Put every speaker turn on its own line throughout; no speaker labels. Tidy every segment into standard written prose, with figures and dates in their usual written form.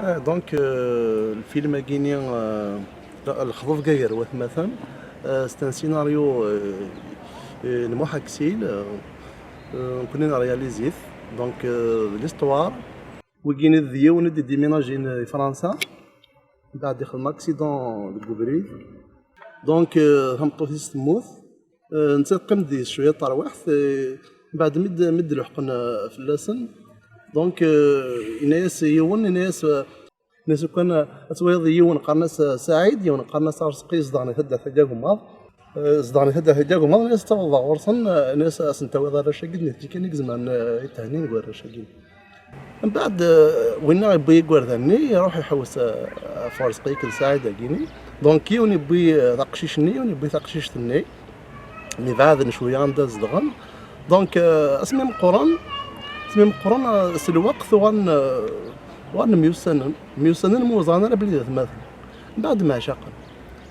دونك الفيلم كيني الخطف كاير مثلا سي ان سيناريو المحاكسيل كنا رياليزيت دونك ليستوار وكيني ديون ديميناجين فرنسا بعد دخل ماكسيدون لكوبريد دونك همطوثي تموت نتقم دي شويه طروحت بعد مد لحقن في اللسن دونك ناس يون ناس كان اسويض يون قرناس سعيد يون قرناس رزقي صدعني هدا حجاكم ماض صدعني هدا حجاكم ماض ناس تفضل ورصن ناس اسنتوا هذا الشقد نتي كان يزمان التهنين قوار الشقد من بعد وين يبي يقول ذني يروح يحوس فارسقي كل ساعه كيني دونك يون يبي تقشيشني يون يبي تقشيشتني مي بعد شويه عندها زدغن دونك اسمي القران الوقت وان ميوسنن موزانا بلي مثلا بعد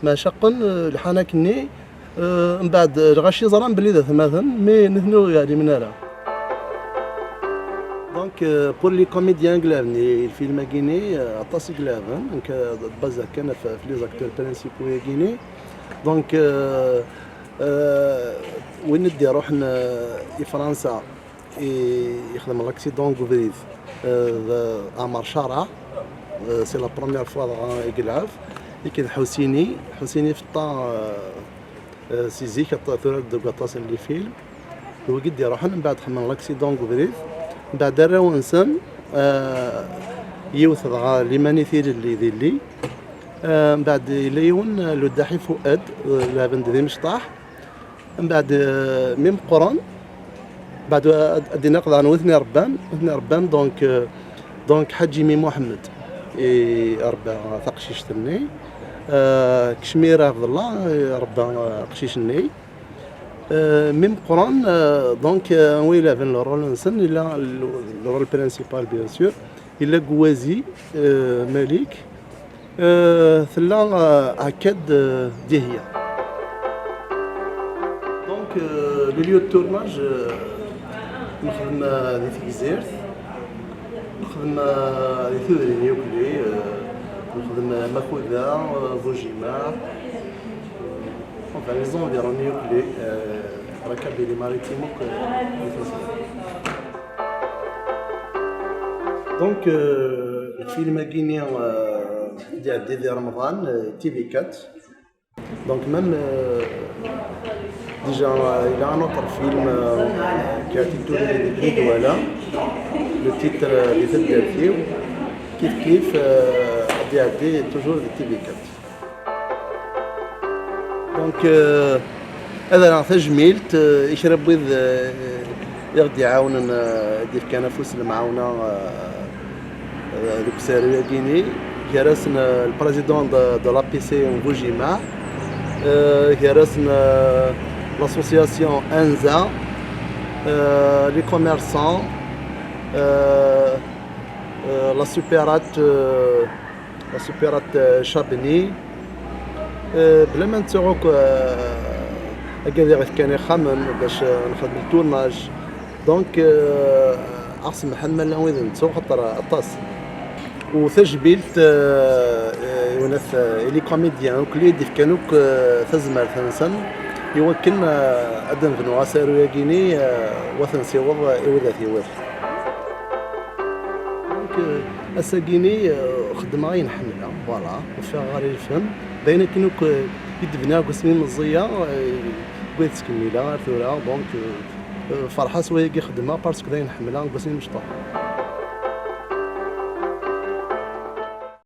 ما شقن الحناكني من بعد الغشي زران بلي مثلا مي نثنو يعني من هنا دونك بور لي كوميديان كلافني الفيلم كيني عطاس كلافن دونك بازا كان في لي زاكتور برينسيبو كيني دونك وين ندي روحنا فرنسا يخدم لاكسيدون كوفريد عمر شارع سي لا بروميير فوا يقلعف لكن حسيني في الطا سيزيك ثلاث دقاطاس اللي فيلم هو قد يروح من بعد خدم لاكسيدون كوفريد من بعد راهو انسان يوث لي مانيثير اللي ذي اللي من بعد ليون لو داحي فؤاد لا بند ذي مشطاح من بعد ميم قران بعد ادينا نقض عن وثني ربان دونك حاج مي محمد ربا ثقشيش تني كشميره عبد الله ربا قشيشني ميم قران دونك ويلا فين الرول نسن الا الرول برينسيبال بيان سور الا قوازي ملك ثلا اكاد ديهيه دونك لي ليو تورناج نخدم في الجزائر نخدم في ثوري يوكلي نخدم ماكودا بوجيما لي زونفيرون يوكلي راكابي لي ماريتيموك دونك الفيلم كيني ديال رمضان تي في 4 دونك ميم déjà il a un autre film qui a titulé Voilà le titre اللي تدير فيه كيف دي toujours de TV4 دونك هذا تجميلت يشرب بيض يغدي يعاوننا يدير كنفوس المعاونه دوك ساريه كيني جرسنا البريزيدون دو لا بي سي بوجيما جرسنا l'association ENZA, les commerçants, la supérate Chabni, بلا ما نتسوق هكذا كان يخمم باش نخدم التورناج دونك احسن محمد لوين نتسوق خاطر الطاس وثجبيلت وناس لي كوميديان كليدي كانوا ثزمر ثنسن يمكن أدن في نواسير ويجيني وثن سيوض إوذا ثيوذ. دونك السجيني خدمة نحملها فوالا وفيها غير الفن بين كنوك يدبنا قسمين مزية بغيت تكملها ثورة دونك فرحة سوية خدمة باسكو داين نحملها قسمين مشطوح.